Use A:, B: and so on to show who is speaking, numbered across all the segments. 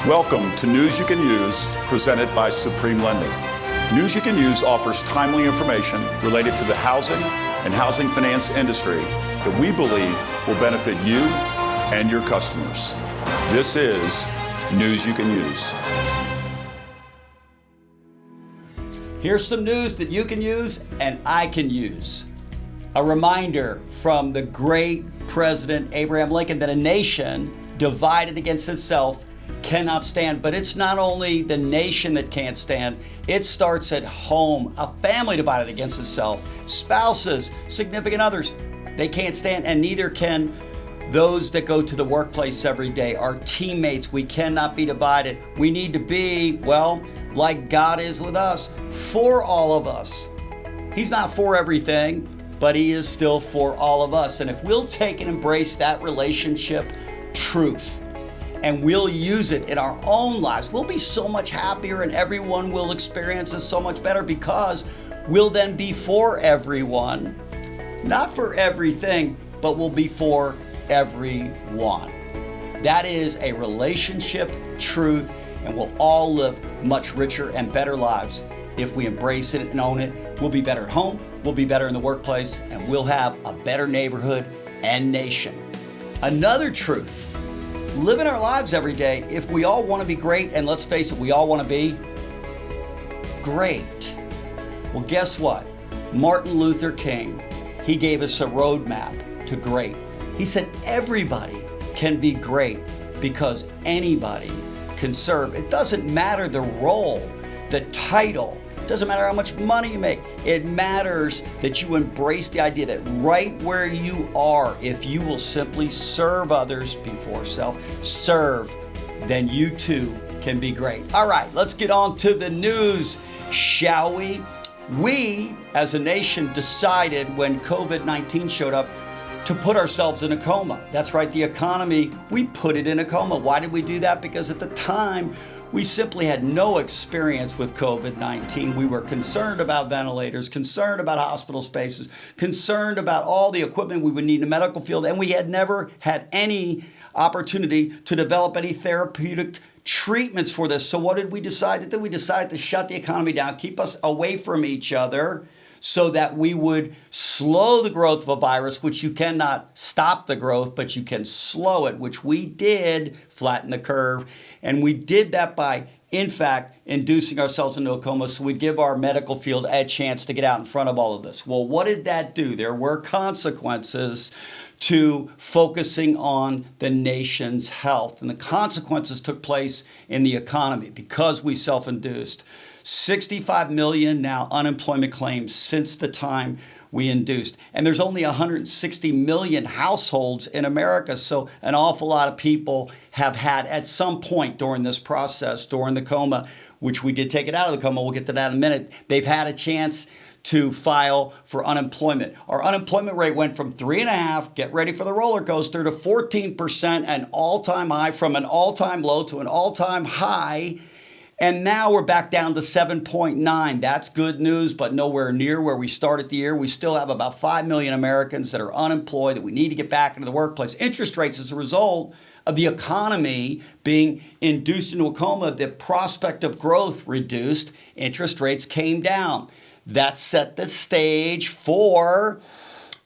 A: Welcome to News You Can Use, presented by Supreme Lending. News You Can Use offers timely information related to the housing and housing finance industry that we believe will benefit you and your customers. This is News You Can Use.
B: Here's some news that you can use and I can use. A reminder from the great President Abraham Lincoln that a nation divided against itself cannot stand. But it's not only the nation that can't stand, it starts at home. A family divided against itself, spouses, significant others, they can't stand, and neither can those that go to the workplace every day, our teammates. We cannot be divided. We need to be, well, like God is with us, for all of us. He's not for everything, but He is still for all of us. And if we'll take and embrace that relationship truth, and we'll use it in our own lives, we'll be so much happier, and everyone will experience us so much better, because we'll then be for everyone. Not for everything, but we'll be for everyone. That is a relationship truth, and we'll all live much richer and better lives if we embrace it and own it. We'll be better at home, we'll be better in the workplace, and we'll have a better neighborhood and nation. Another truth: living our lives every day, if we all want to be great, and let's face it, we all want to be great. Well, guess what? Martin Luther King, he gave us a roadmap to great. He said everybody can be great because anybody can serve. It doesn't matter the role, the title. It doesn't matter how much money you make. It matters that you embrace the idea that right where you are, if you will simply serve others before self, serve, then you too can be great. All right, let's get on to the news, shall we? We, as a nation, decided when COVID-19 showed up to put ourselves in a coma. That's right, the economy, we put it in a coma. Why did we do that? Because at the time, we simply had no experience with COVID-19. We were concerned about ventilators, concerned about hospital spaces, concerned about all the equipment we would need in the medical field, and we had never had any opportunity to develop any therapeutic treatments for this. So what did we decide to do? We decided to shut the economy down, keep us away from each other, so that we would slow the growth of a virus, which you cannot stop the growth, but you can slow it, which we did, flatten the curve. And we did that by, in fact, inducing ourselves into a coma, so we'd give our medical field a chance to get out in front of all of this. Well, what did that do? There were consequences to focusing on the nation's health. And the consequences took place in the economy because we self-induced. 65 million now unemployment claims since the time we induced. And there's only 160 million households in America. So an awful lot of people have had at some point during this process, during the coma, which we did take it out of the coma, we'll get to that in a minute, they've had a chance to file for unemployment. Our unemployment rate went from 3.5%, get ready for the roller coaster, to 14%, an all-time high, from an all-time low to an all-time high. And now we're back down to 7.9. That's good news, but nowhere near where we started the year. We still have about 5 million Americans that are unemployed that we need to get back into the workplace. Interest rates, as a result of the economy being induced into a coma, the prospect of growth reduced, interest rates came down. That set the stage for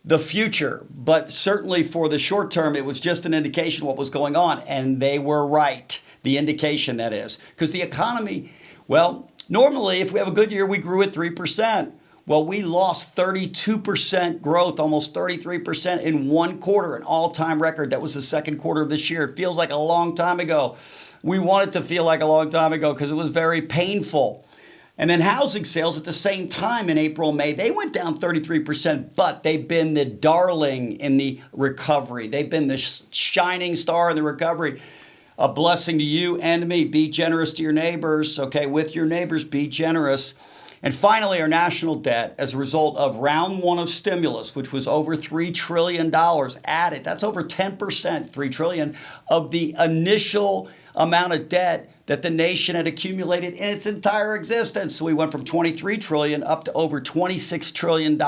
B: the future, but certainly for the short term, it was just an indication of what was going on, and they were right. The indication, that is, because the economy, well, normally if we have a good year, we grew at 3%. Well, we lost 32% growth, almost 33% in one quarter, an all-time record. That was the second quarter of this year. It feels like a long time ago. We want it to feel like a long time ago because it was very painful. And then housing sales at the same time in April and May, they went down 33%, but they've been the darling in the recovery. They've been the shining star in the recovery. A blessing to you and to me. Be generous to your neighbors, okay? With your neighbors, be generous. And finally, our national debt, as a result of round one of stimulus, which was over $3 trillion added, that's over 10%, $3 trillion, of the initial amount of debt that the nation had accumulated in its entire existence. So we went from 23 trillion up to over $26 trillion.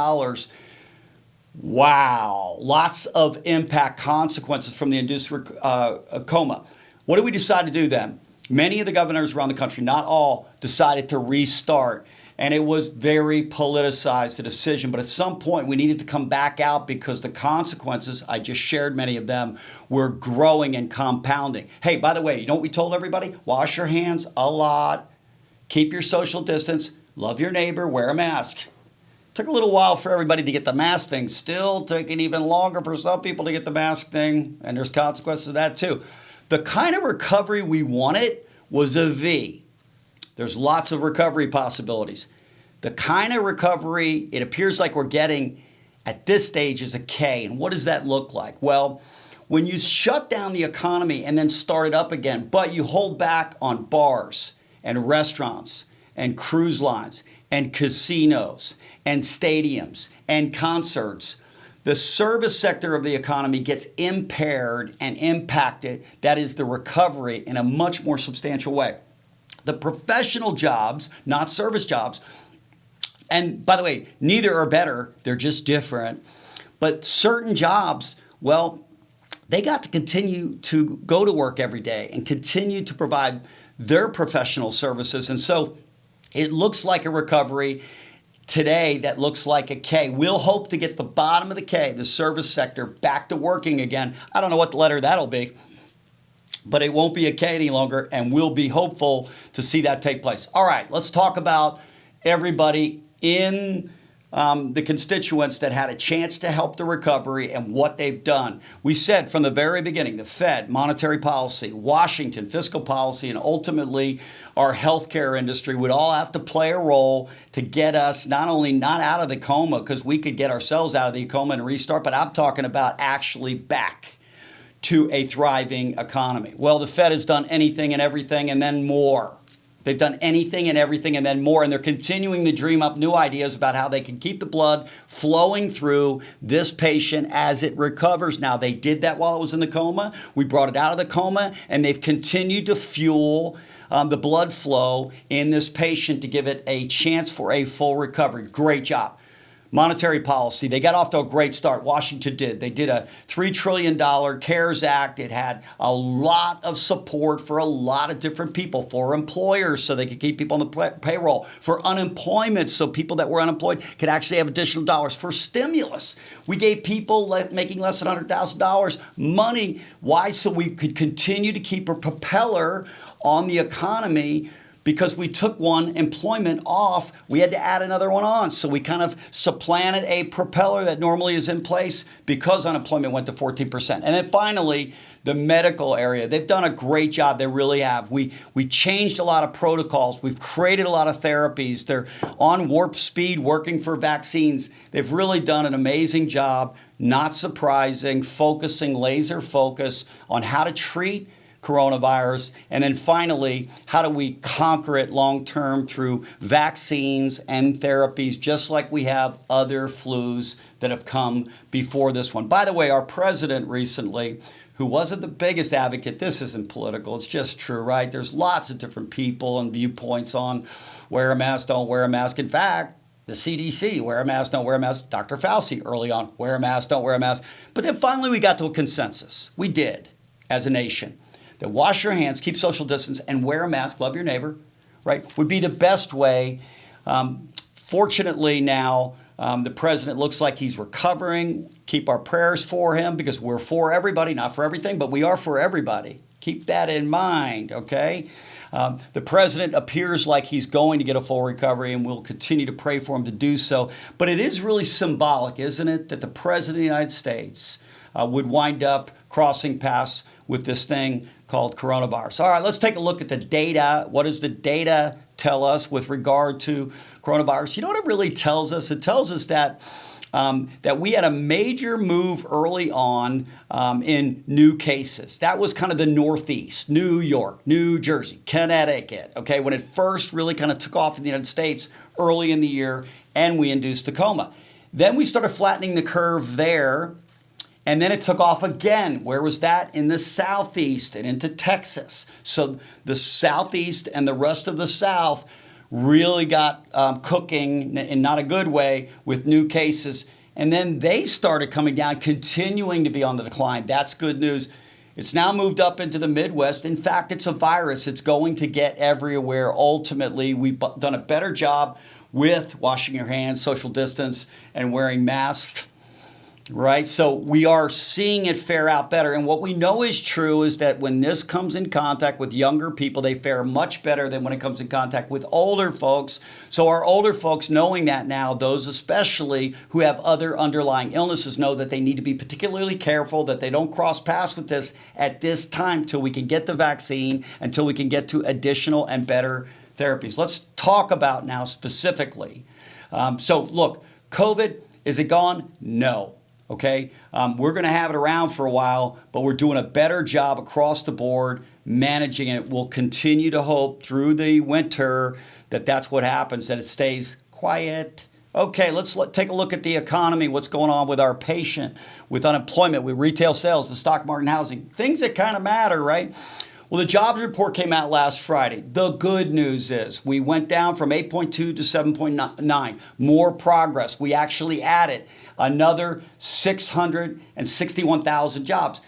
B: Wow, lots of impact consequences from the induced coma. What did we decide to do then? Many of the governors around the country, not all, decided to restart. And it was very politicized, the decision. But at some point, we needed to come back out because the consequences, I just shared many of them, were growing and compounding. Hey, by the way, you know what we told everybody? Wash your hands a lot. Keep your social distance. Love your neighbor. Wear a mask. Took a little while for everybody to get the mask thing. Still taking even longer for some people to get the mask thing. And there's consequences of that too. The kind of recovery we wanted was a V. There's lots of recovery possibilities. The kind of recovery it appears like we're getting at this stage is a K. And what does that look like? Well, when you shut down the economy and then start it up again, but you hold back on bars and restaurants and cruise lines and casinos and stadiums and concerts, the service sector of the economy gets impaired and impacted. That is the recovery in a much more substantial way. The professional jobs, not service jobs, and by the way, neither are better, they're just different. But certain jobs, well, they got to continue to go to work every day and continue to provide their professional services. And so it looks like a recovery today that looks like a K. We'll hope to get the bottom of the K, the service sector, back to working again. I don't know what the letter that'll be, but it won't be a K any longer, and we'll be hopeful to see that take place. All right, let's talk about everybody in the constituents that had a chance to help the recovery and what they've done. We said from the very beginning, the Fed, monetary policy, Washington, fiscal policy, and ultimately our healthcare industry would all have to play a role to get us not only not out of the coma, because we could get ourselves out of the coma and restart, but I'm talking about actually back to a thriving economy. Well, the Fed has done anything and everything and then more. They've done anything and everything and then more, and they're continuing to dream up new ideas about how they can keep the blood flowing through this patient as it recovers. Now, they did that while it was in the coma. We brought it out of the coma, and they've continued to fuel the blood flow in this patient to give it a chance for a full recovery. Great job. Monetary policy, they got off to a great start. Washington did. They did a $3 trillion CARES Act. It had a lot of support for a lot of different people, for employers so they could keep people on the payroll, for unemployment so people that were unemployed could actually have additional dollars, for stimulus. We gave people making less than $100,000 money. Why? So we could continue to keep a propeller on the economy. Because we took one employment off, we had to add another one on. So we kind of supplanted a propeller that normally is in place because unemployment went to 14%. And then finally, the medical area. They've done a great job. They really have. We changed a lot of protocols. We've created a lot of therapies. They're on warp speed working for vaccines. They've really done an amazing job, not surprising, focusing, laser focus on how to treat coronavirus. And then finally, how do we conquer it long-term through vaccines and therapies, just like we have other flus that have come before this one. By the way, our president recently, who wasn't the biggest advocate, this isn't political, it's just true, right? There's lots of different people and viewpoints on wear a mask, don't wear a mask. In fact, the CDC, wear a mask, don't wear a mask. Dr. Fauci early on, wear a mask, don't wear a mask. But then finally we got to a consensus. We did, as a nation. That wash your hands, keep social distance, and wear a mask, love your neighbor, right, would be the best way. Fortunately now, the president looks like he's recovering. Keep our prayers for him because we're for everybody, not for everything, but we are for everybody. Keep that in mind, okay? The president appears like he's going to get a full recovery, and we'll continue to pray for him to do so. But it is really symbolic, isn't it, that the president of the United States would wind up crossing paths with this thing called coronavirus. All right, let's take a look at the data. What does the data tell us with regard to coronavirus? You know what it really tells us? It tells us that that we had a major move early on in new cases. That was kind of the Northeast, New York, New Jersey, Connecticut, okay, when it first really kind of took off in the United States early in the year, and we induced the COMA. Then we started flattening the curve there. And then it took off again. Where was that? In the Southeast and into Texas. So the Southeast and the rest of the South really got cooking in not a good way with new cases. And then they started coming down, continuing to be on the decline. That's good news. It's now moved up into the Midwest. In fact, it's a virus. It's going to get everywhere. Ultimately, we've done a better job with washing your hands, social distance, and wearing masks. Right? So we are seeing it fare out better. And what we know is true is that when this comes in contact with younger people, they fare much better than when it comes in contact with older folks. So our older folks, knowing that now, those especially who have other underlying illnesses, know that they need to be particularly careful that they don't cross paths with this at this time till we can get the vaccine, until we can get to additional and better therapies. Let's talk about now specifically. So look, COVID, is it gone? No. Okay, we're going to have it around for a while, but we're doing a better job across the board managing it. We'll continue to hope through the winter that that's what happens, that it stays quiet. Okay, let's take a look at the economy, what's going on with our patient, with unemployment, with retail sales, the stock market and housing, things that kind of matter, right? Well, the jobs report came out last Friday. The good news is we went down from 8.2 to 7.9. More progress. We actually added another 661,000 jobs.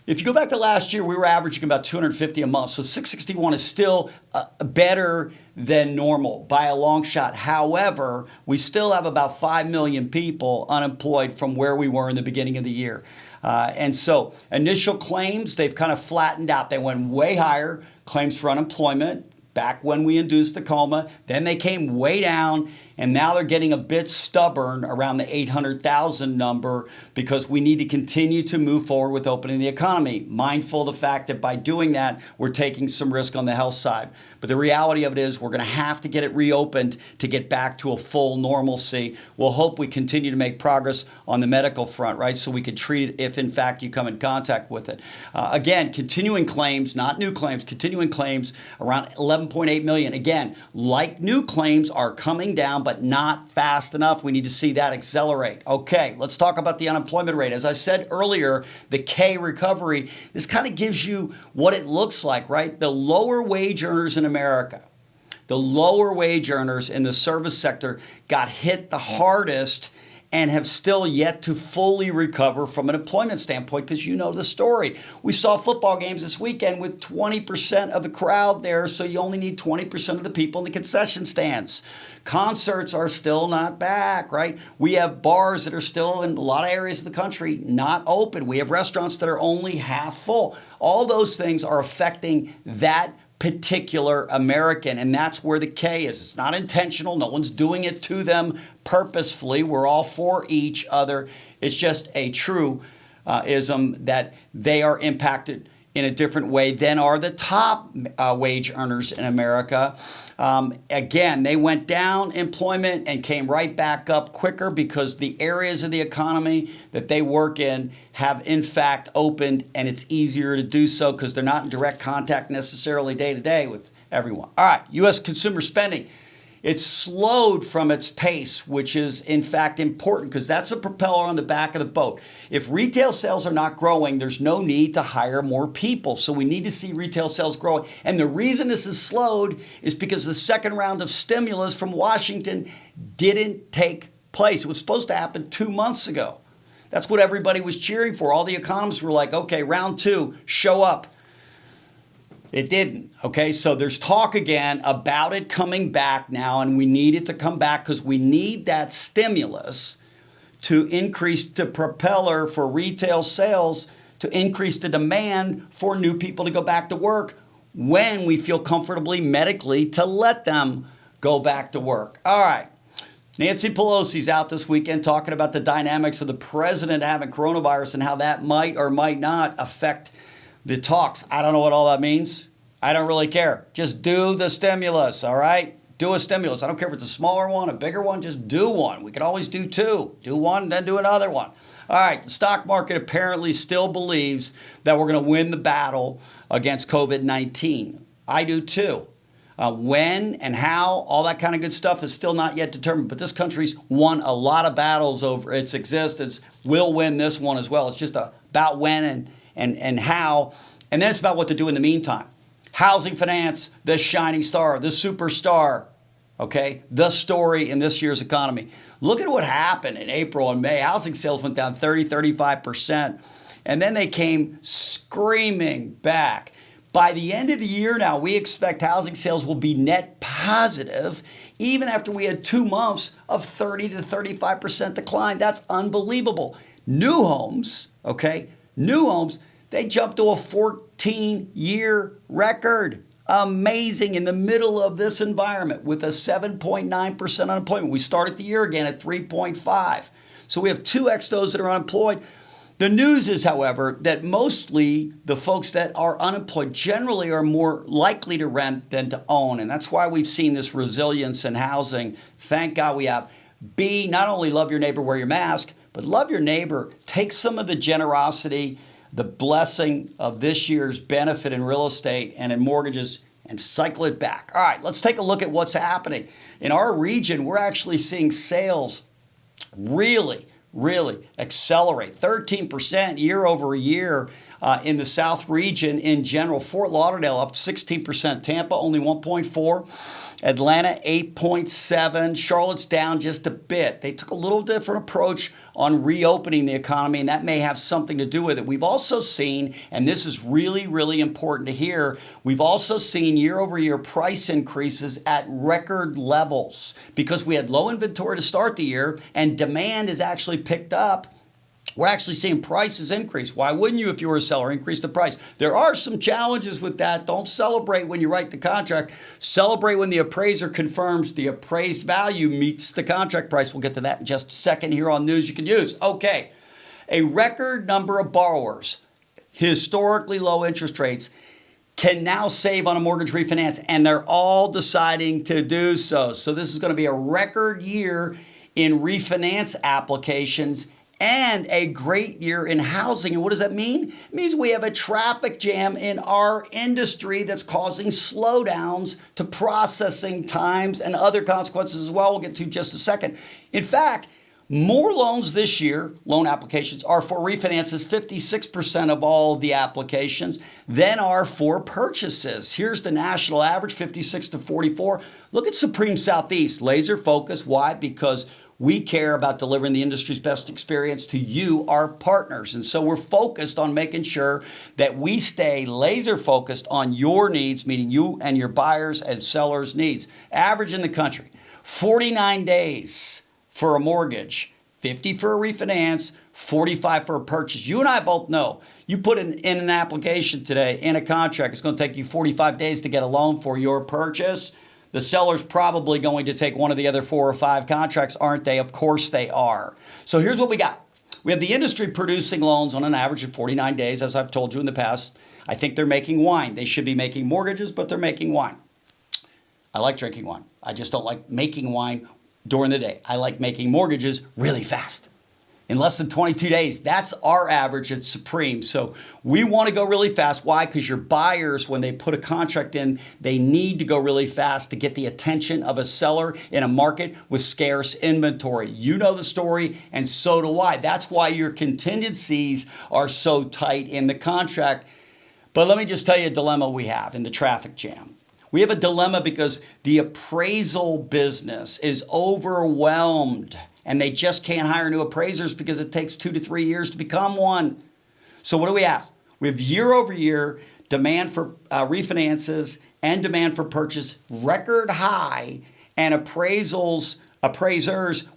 B: If you go back to last year, we were averaging about 250 a month. So 661 is still better than normal by a long shot. However, we still have about 5 million people unemployed from where we were in the beginning of the year. And so initial claims, they've kind of flattened out. They went way higher, claims for unemployment, back when we induced the COMA. Then they came way down, and now they're getting a bit stubborn around the 800,000 number because we need to continue to move forward with opening the economy, mindful of the fact that by doing that, we're taking some risk on the health side. But the reality of it is we're going to have to get it reopened to get back to a full normalcy. We'll hope we continue to make progress on the medical front, right? So we could treat it if, in fact, you come in contact with it. Again, continuing claims, not new claims, continuing claims around 11.8 million. Again, like new claims are coming down, but not fast enough. We need to see that accelerate. Okay, let's talk about the unemployment rate. As I said earlier, the K recovery, this kind of gives you what it looks like, right? The lower wage earners in America, the lower wage earners in the service sector got hit the hardest and have still yet to fully recover from an employment standpoint, because you know the story. We saw football games this weekend with 20% of the crowd there, so you only need 20% of the people in the concession stands. Concerts are still not back, right? We have bars that are still in a lot of areas of the country not open. We have restaurants that are only half full. All those things are affecting that particular American, and that's where the K is. It's not intentional. No one's doing it to them purposefully. We're all for each other. It's just a true ism that they are impacted in a different way than are the top wage earners in America. Again, they went down employment and came right back up quicker because the areas of the economy that they work in have in fact opened, and it's easier to do so because they're not in direct contact necessarily day to day with everyone. All right, U.S. consumer spending. It's slowed from its pace, which is in fact important because that's a propeller on the back of the boat. If retail sales are not growing, there's no need to hire more people. So we need to see retail sales growing. And the reason this is slowed is because the second round of stimulus from Washington didn't take place. It was supposed to happen 2 months ago. That's what everybody was cheering for. All the economists were like, okay, round two, show up. It didn't. Okay, so there's talk again about it coming back now, and we need it to come back because we need that stimulus to increase the propeller for retail sales, to increase the demand for new people to go back to work when we feel comfortably medically to let them go back to work. All right. Nancy Pelosi's out this weekend talking about the dynamics of the president having coronavirus and how that might or might not affect the talks. I don't know what all that means. I don't really care. Just do the stimulus, all right? Do a stimulus. I don't care if it's a smaller one, a bigger one, just do one. We can always do two. Do one, then do another one. All right, the stock market apparently still believes that we're going to win the battle against COVID-19. I do too. When and how, all that kind of good stuff is still not yet determined. But this country's won a lot of battles over its existence. We'll win this one as well. It's just about when and how. And then it's about what to do in the meantime. Housing finance, the shining star, the superstar, okay? The story in this year's economy. Look at what happened in April and May. Housing sales went down 35%. and then they came screaming back. By the end of the year now, we expect housing sales will be net positive, even after we had 2 months of 30 to 35% decline. That's unbelievable. New homes, they jumped to a 14-year record. Amazing in the middle of this environment with a 7.9% unemployment. We started the year again at 3.5. So we have 2x those that are unemployed. The news is, however, that mostly the folks that are unemployed generally are more likely to rent than to own. And that's why we've seen this resilience in housing. Thank God we have. B, not only love your neighbor, wear your mask, but love your neighbor. Take some of the generosity, the blessing of this year's benefit in real estate and in mortgages and cycle it back. All right, let's take a look at what's happening. In our region, we're actually seeing sales really accelerate. 13% year over year in the South region in general. Fort Lauderdale up 16%. Tampa only 1.4. Atlanta 8.7. Charlotte's down just a bit. They took a little different approach on reopening the economy, and that may have something to do with it. We've also seen, and this is really important to hear, we've also seen year over year price increases at record levels because we had low inventory to start the year and demand has actually picked up. We're actually seeing prices increase. Why wouldn't you, if you were a seller, increase the price? There are some challenges with that. Don't celebrate when you write the contract. Celebrate when the appraiser confirms the appraised value meets the contract price. We'll get to that in just a second here on News You Can Use. Okay, a record number of borrowers, historically low interest rates, can now save on a mortgage refinance, and they're all deciding to do so. So this is going to be a record year in refinance applications and a great year in housing. And what does that mean? It means we have a traffic jam in our industry that's causing slowdowns to processing times and other consequences as well. We'll get to in just a second. In fact, more loans this year, loan applications, are for refinances, 56% of all the applications, than are for purchases. Here's the national average, 56 to 44. Look at Supreme Southeast, laser focus. Why? Because we care about delivering the industry's best experience to you, our partners. And so we're focused on making sure that we stay laser focused on your needs, meeting you and your buyers and sellers' needs. Average in the country, 49 days for a mortgage, 50 for a refinance, 45 for a purchase. You and I both know you put in an application today, in a contract, it's going to take you 45 days to get a loan for your purchase. The seller's probably going to take one of the other 4 or 5 contracts, aren't they? Of course they are. So here's what we got. We have the industry producing loans on an average of 49 days, as I've told you in the past. I think they're making wine. They should be making mortgages, but they're making wine. I like drinking wine. I just don't like making wine during the day. I like making mortgages really fast. In less than 22 days. That's our average at Supreme. So we want to go really fast. Why? Because your buyers, when they put a contract in, they need to go really fast to get the attention of a seller in a market with scarce inventory. You know the story, and so do I. That's why your contingencies are so tight in the contract. But let me just tell you a dilemma we have in the traffic jam. We have a dilemma because the appraisal business is overwhelmed. And they just can't hire new appraisers because it takes 2 to 3 years to become one. So what do we have? We have year over year demand for refinances and demand for purchase record high, and appraisers,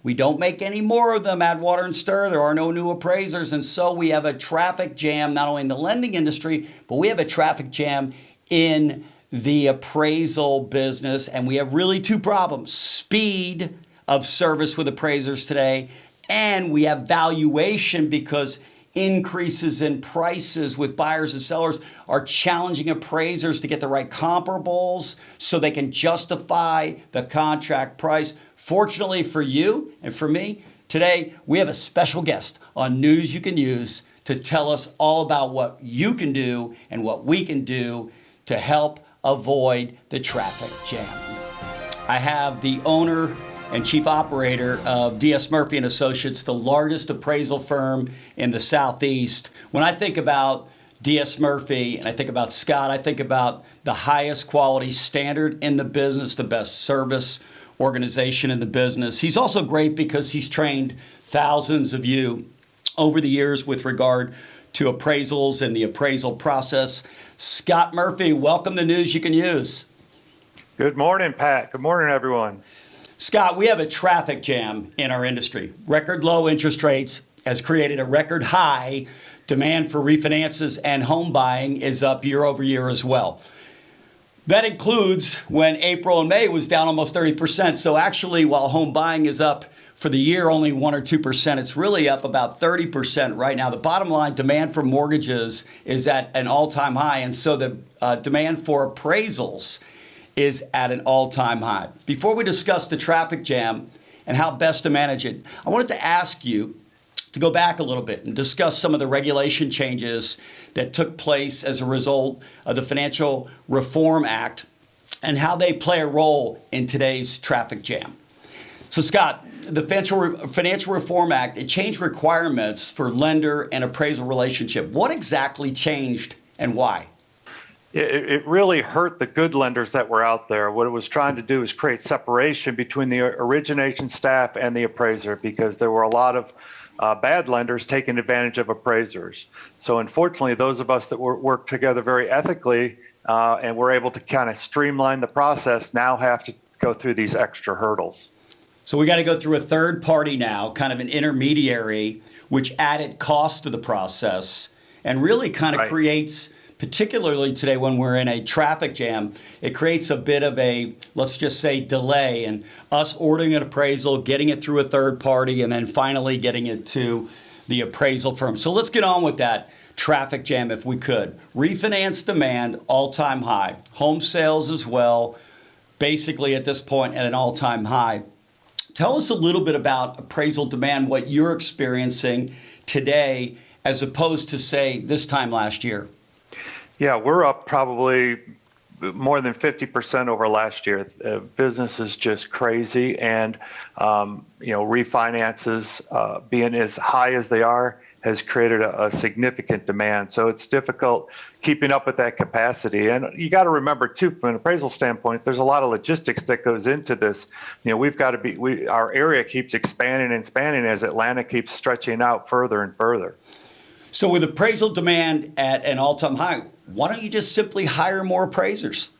B: we don't make any more of them. Add water and stir. There are no new appraisers. And so we have a traffic jam, not only in the lending industry, but we have a traffic jam in the appraisal business. And we have really 2 problems: speed of service with appraisers today, and we have valuation because increases in prices with buyers and sellers are challenging appraisers to get the right comparables so they can justify the contract price. Fortunately for you and for me, today we have a special guest on News You Can Use to tell us all about what you can do and what we can do to help avoid the traffic jam. I have the owner and chief operator of D.S. Murphy & Associates, the largest appraisal firm in the Southeast. When I think about D.S. Murphy and I think about Scott, I think about the highest quality standard in the business, the best service organization in the business. He's also great because he's trained thousands of you over the years with regard to appraisals and the appraisal process. Scott Murphy, welcome to News You Can Use.
C: Good morning, Pat. Good morning, everyone.
B: Scott, we have a traffic jam in our industry. Record low interest rates has created a record high demand for refinances, and home buying is up year over year as well. That includes when April and May was down almost 30%. So actually, while home buying is up for the year only 1 or 2%, it's really up about 30% right now. The bottom line, demand for mortgages is at an all-time high, and so the demand for appraisals is at an all-time high. Before we discuss the traffic jam and how best to manage it, I wanted to ask you to go back a little bit and discuss some of the regulation changes that took place as a result of the Financial Reform Act and how they play a role in today's traffic jam. So Scott, the Financial Reform Act, it changed requirements for lender and appraisal relationship. What exactly changed and why?
C: It really hurt the good lenders that were out there. What it was trying to do is create separation between the origination staff and the appraiser, because there were a lot of bad lenders taking advantage of appraisers. So unfortunately, those of us that work together very ethically and were able to kind of streamline the process now have to go through these extra hurdles.
B: So we got to go through a third party now, kind of an intermediary, which added cost to the process and really kind of creates, particularly today when we're in a traffic jam, it creates a bit of a, let's just say, delay in us ordering an appraisal, getting it through a third party, and then finally getting it to the appraisal firm. So let's get on with that traffic jam if we could. Refinance demand, all-time high. Home sales as well, basically at this point at an all-time high. Tell us a little bit about appraisal demand, what you're experiencing today as opposed to, say, this time last year.
C: Yeah, we're up probably more than 50% over last year. Business is just crazy, and refinances being as high as they are has created a significant demand. So it's difficult keeping up with that capacity. And you got to remember too, from an appraisal standpoint, there's a lot of logistics that goes into this. We've got to our area keeps expanding and expanding as Atlanta keeps stretching out further and further.
B: So with appraisal demand at an all-time high, why don't you just simply hire more appraisers?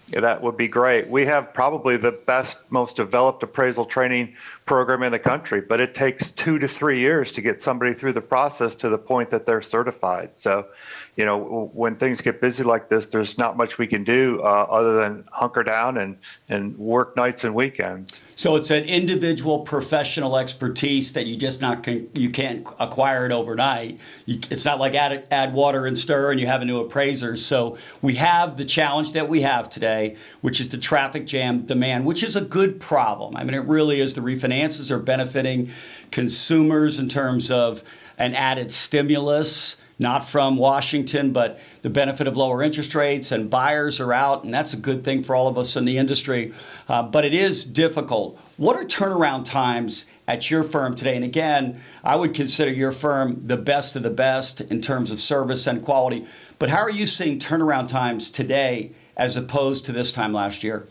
C: Yeah, that would be great. We have probably the best, most developed appraisal training program in the country, but it takes 2 to 3 years to get somebody through the process to the point that they're certified. So, when things get busy like this, there's not much we can do other than hunker down and work nights and weekends.
B: So it's an individual professional expertise that you can't acquire it overnight. It's not like add water and stir and you have a new appraiser. So we have the challenge that we have today, which is the traffic jam demand, which is a good problem. I mean, it really is. The refinances are benefiting consumers in terms of an added stimulus, not from Washington, but the benefit of lower interest rates, and buyers are out, and that's a good thing for all of us in the industry. But it is difficult. What are turnaround times at your firm today? And again, I would consider your firm the best of the best in terms of service and quality. But how are you seeing turnaround times today as opposed to this time last year?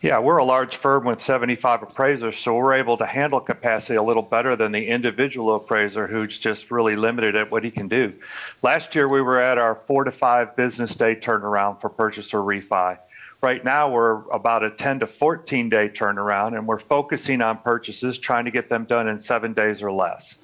C: Yeah, we're a large firm with 75 appraisers, so we're able to handle capacity a little better than the individual appraiser who's just really limited at what he can do. Last year, we were at our 4 to 5 business day turnaround for purchase or refi. Right now, we're about a 10 to 14 day turnaround, and we're focusing on purchases, trying to get them done in 7 days or less.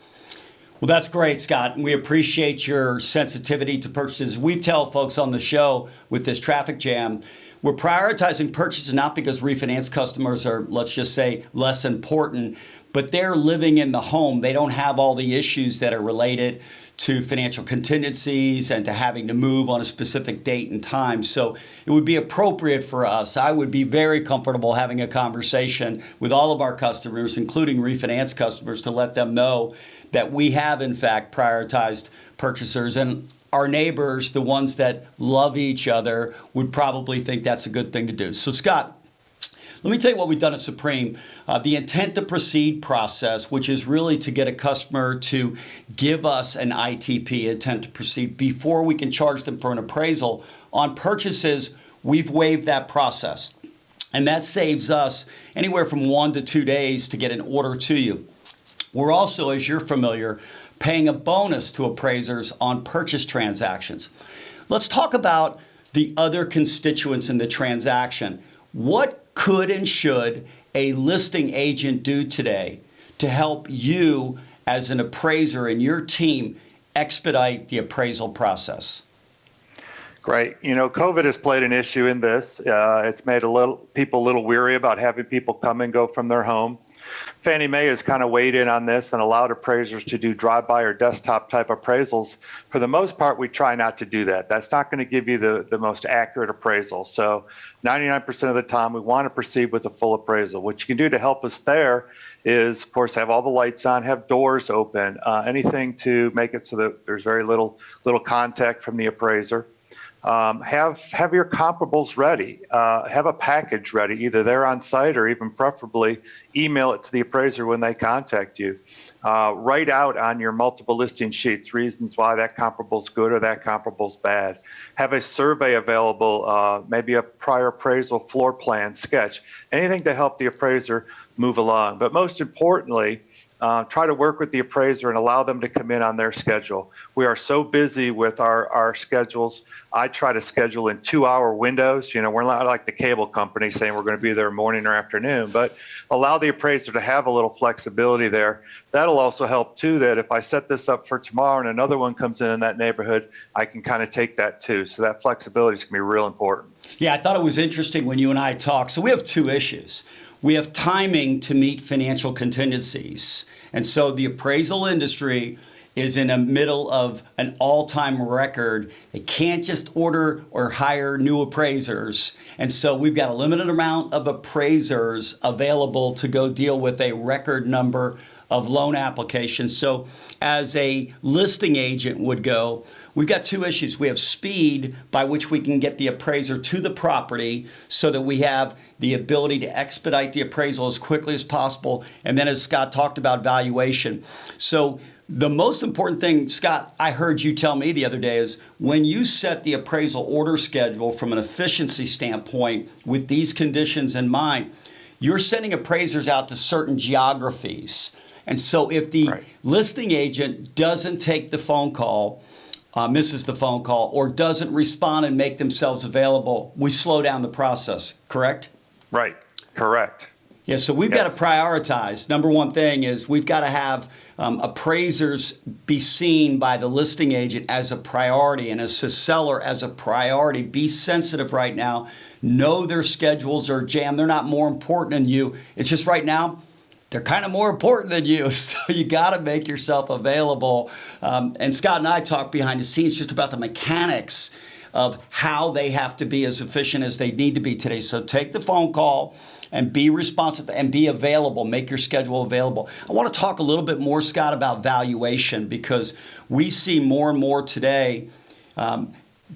B: Well, that's great, Scott. And we appreciate your sensitivity to purchases. We tell folks on the show with this traffic jam, we're prioritizing purchases not because refinance customers are, let's just say, less important, but they're living in the home. They don't have all the issues that are related to financial contingencies and to having to move on a specific date and time. So it would be appropriate for us. I would be very comfortable having a conversation with all of our customers, including refinance customers, to let them know that we have, in fact, prioritized purchasers. And our neighbors, the ones that love each other, would probably think that's a good thing to do. So, Scott, let me tell you what we've done at Supreme. The intent to proceed process, which is really to get a customer to give us an ITP, intent to proceed, before we can charge them for an appraisal. On purchases, we've waived that process. And that saves us anywhere from 1 to 2 days to get an order to you. We're also, as you're familiar, paying a bonus to appraisers on purchase transactions. Let's talk about the other constituents in the transaction. What could and should a listing agent do today to help you as an appraiser and your team expedite the appraisal process?
C: Great. COVID has played an issue in this. It's made people a little weary about having people come and go from their home. Fannie Mae has kind of weighed in on this and allowed appraisers to do drive-by or desktop type appraisals. For the most part, we try not to do that. That's not going to give you the most accurate appraisal. So 99% of the time, we want to proceed with a full appraisal. What you can do to help us there is, of course, have all the lights on, have doors open, anything to make it so that there's very little contact from the appraiser. Have your comparables ready. Have a package ready, either there on site or even preferably email it to the appraiser when they contact you. Write out on your multiple listing sheets reasons why that comparable is good or that comparable is bad. Have a survey available, maybe a prior appraisal floor plan sketch, anything to help the appraiser move along. But most importantly, try to work with the appraiser and allow them to come in on their schedule. We are so busy with our schedules. I try to schedule in 2-hour windows. We're not like the cable company saying we're going to be there morning or afternoon, but allow the appraiser to have a little flexibility there. That'll also help too, that if I set this up for tomorrow and another one comes in that neighborhood, I can kind of take that too. So that flexibility is going to be real important.
B: Yeah, I thought it was interesting when you and I talked. So we have two issues. We have timing to meet financial contingencies. And so the appraisal industry is in the middle of an all-time record. They can't just order or hire new appraisers. And so we've got a limited amount of appraisers available to go deal with a record number of loan applications. So as a listing agent would go, we've got two issues. We have speed, by which we can get the appraiser to the property so that we have the ability to expedite the appraisal as quickly as possible. And then as Scott talked about, valuation. So the most important thing, Scott, I heard you tell me the other day is when you set the appraisal order schedule from an efficiency standpoint with these conditions in mind, you're sending appraisers out to certain geographies. And so if the listing agent doesn't take the phone call, misses the phone call, or doesn't respond and make themselves available, we slow down the process, correct?
C: Right, correct.
B: Yeah, so we've got to prioritize. Number one thing is we've got to have appraisers be seen by the listing agent as a priority and as a seller as a priority. Be sensitive right now. Know their schedules are jammed. They're not more important than you. It's just right now, they're kind of more important than you. So you got to make yourself available. And Scott and I talk behind the scenes just about the mechanics of how they have to be as efficient as they need to be today. So take the phone call and be responsive and be available. Make your schedule available. I want to talk a little bit more, Scott, about valuation, because we see more and more today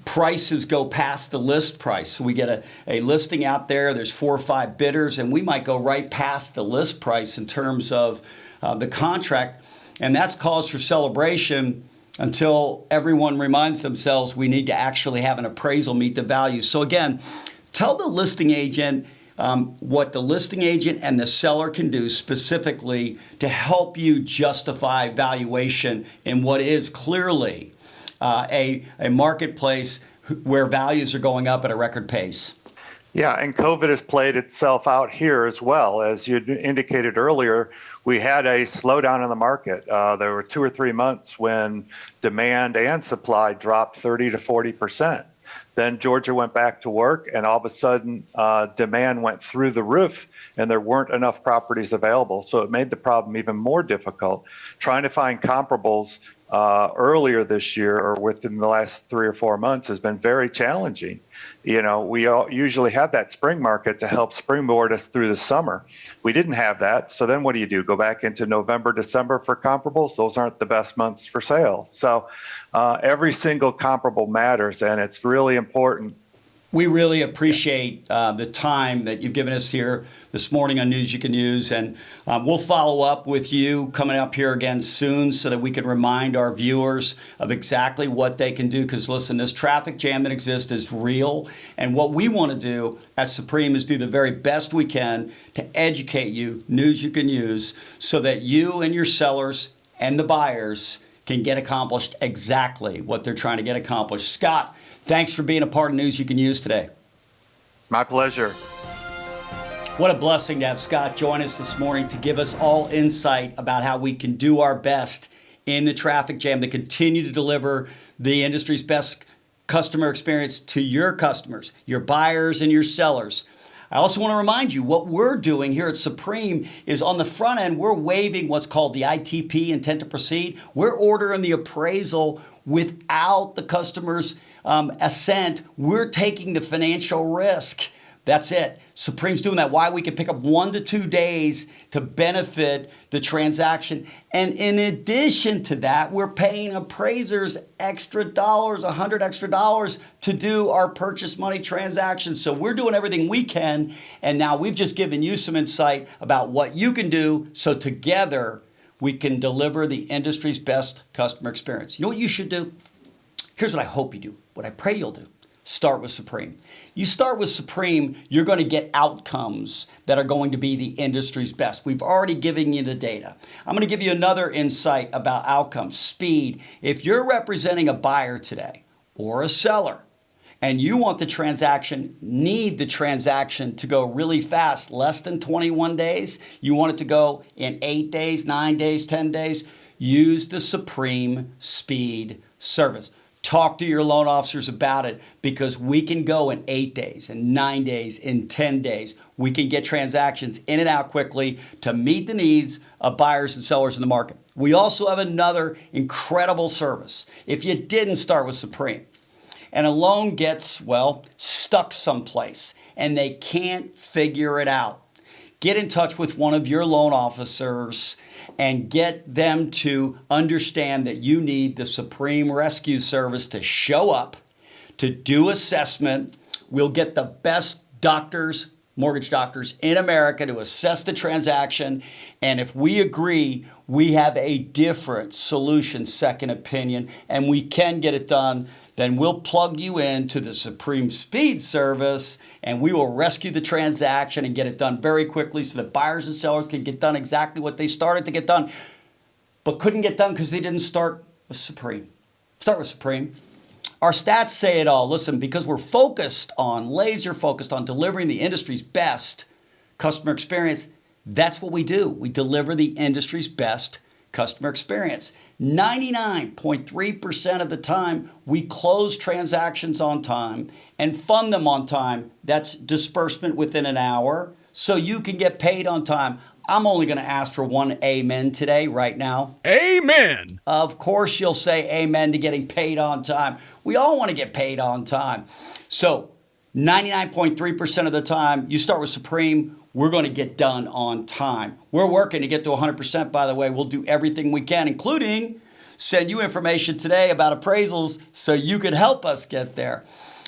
B: prices go past the list price. So we get a listing out there, there's 4 or 5 bidders, and we might go right past the list price in terms of the contract. And that's cause for celebration until everyone reminds themselves we need to actually have an appraisal meet the value. So again, tell the listing agent what the listing agent and the seller can do specifically to help you justify valuation in what is clearly a marketplace where values are going up at a record pace.
C: Yeah, and COVID has played itself out here as well. As you indicated earlier, we had a slowdown in the market. There were 2 or 3 months when demand and supply dropped 30 to 40%. Then Georgia went back to work, and all of a sudden demand went through the roof, and there weren't enough properties available. So it made the problem even more difficult. Trying to find comparables earlier this year or within the last 3 or 4 months has been very challenging. We usually have that spring market to help springboard us through the summer. We didn't have that. So then what do? Go back into November, December for comparables? Those aren't the best months for sales. So every single comparable matters, and it's really important.
B: We really appreciate the time that you've given us here this morning on News You Can Use, and we'll follow up with you coming up here again soon so that we can remind our viewers of exactly what they can do, because listen, this traffic jam that exists is real, and what we want to do at Supreme is do the very best we can to educate you, News You Can Use, so that you and your sellers and the buyers can get accomplished exactly what they're trying to get accomplished. Scott, thanks for being a part of News You Can Use today.
C: My pleasure.
B: What a blessing to have Scott join us this morning to give us all insight about how we can do our best in the traffic jam to continue to deliver the industry's best customer experience to your customers, your buyers and your sellers. I also want to remind you what we're doing here at Supreme is on the front end, we're waiving what's called the ITP, intent to proceed. We're ordering the appraisal without the customer's assent. We're taking the financial risk. That's it. Supreme's doing that. Why? We can pick up 1 to 2 days to benefit the transaction. And in addition to that, we're paying appraisers extra dollars, $100 extra to do our purchase money transactions. So we're doing everything we can. And now we've just given you some insight about what you can do. So together we can deliver the industry's best customer experience. You know what you should do? Here's what I hope you do. What I pray you'll do. Start with Supreme. You start with Supreme, you're going to get outcomes that are going to be the industry's best. We've already given you the data. I'm going to give you another insight about outcomes, speed. If you're representing a buyer today or a seller and you want the transaction, need the transaction to go really fast, less than 21 days, you want it to go in 8 days, 9 days, 10 days, use the Supreme Speed service. Talk to your loan officers about it because we can go in 8 days, in 9 days, in 10 days. We can get transactions in and out quickly to meet the needs of buyers and sellers in the market. We also have another incredible service. If you didn't start with Supreme and a loan gets, well, stuck someplace and they can't figure it out, get in touch with one of your loan officers and get them to understand that you need the Supreme Rescue Service to show up, to do assessment. We'll get the best doctors, mortgage doctors in America to assess the transaction. And if we agree, we have a different solution, second opinion, and we can get it done, then we'll plug you into the Supreme Speed Service and we will rescue the transaction and get it done very quickly so that buyers and sellers can get done exactly what they started to get done, but couldn't get done because they didn't start with Supreme. Start with Supreme. Our stats say it all. Listen, because we're laser focused on delivering the industry's best customer experience, that's what we do. We deliver the industry's best customer experience. 99.3% of the time, we close transactions on time and fund them on time. That's disbursement within an hour, so you can get paid on time. I'm only going to ask for one amen today, right now.
D: Amen.
B: Of course, you'll say amen to getting paid on time. We all want to get paid on time. So 99.3% of the time, you start with Supreme, we're going to get done on time. We're working to get to 100%, by the way. We'll do everything we can, including send you information today about appraisals so you can help us get there.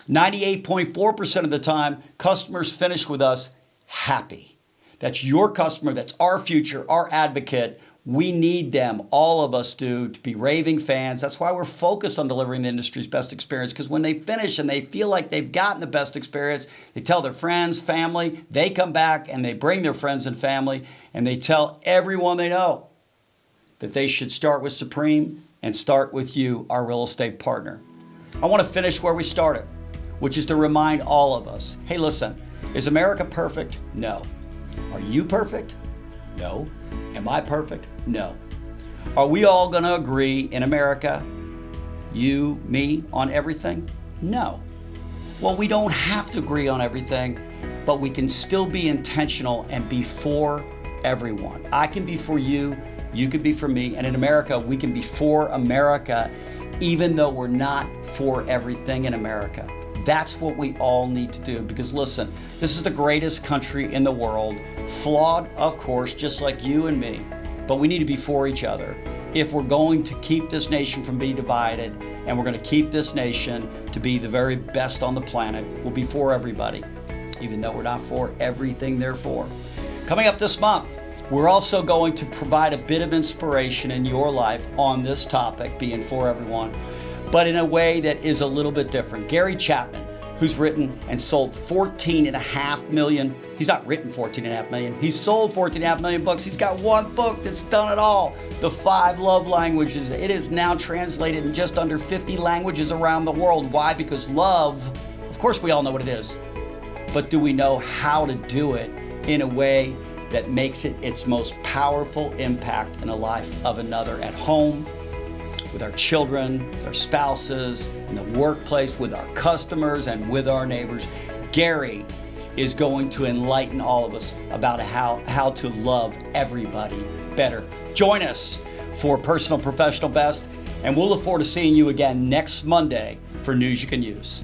B: 98.4% of the time, customers finish with us happy. That's your customer. That's our future, our advocate. We need them, all of us do, to be raving fans. That's why we're focused on delivering the industry's best experience, because when they finish and they feel like they've gotten the best experience, they tell their friends, family, they come back and they bring their friends and family, and they tell everyone they know that they should start with Supreme and start with you, our real estate partner. I want to finish where we started, which is to remind all of us, hey, listen, is America perfect? No. Are you perfect? No. Am I perfect? No. Are we all going to agree in America, you, me, on everything? No. Well, we don't have to agree on everything, but we can still be intentional and be for everyone. I can be for you, you can be for me, and in America, we can be for America, even though we're not for everything in America. That's what we all need to do, because listen, this is the greatest country in the world, flawed, of course, just like you and me, but we need to be for each other. If we're going to keep this nation from being divided, and we're going to keep this nation to be the very best on the planet, we'll be for everybody, even though we're not for everything they're for. Coming up this month, we're also going to provide a bit of inspiration in your life on this topic, being for everyone, but in a way that is a little bit different. Gary Chapman, who's written and sold 14.5 million. He's not written 14.5 million. He's sold 14.5 million books. He's got one book that's done it all. The 5 Love Languages. It is now translated in just under 50 languages around the world. Why? Because love, of course we all know what it is, but do we know how to do it in a way that makes it its most powerful impact in the life of another, at home, with our children, with our spouses, in the workplace, with our customers, and with our neighbors? Gary is going to enlighten all of us about how to love everybody better. Join us for Personal Professional Best, and we'll look forward to seeing you again next Monday for News You Can Use.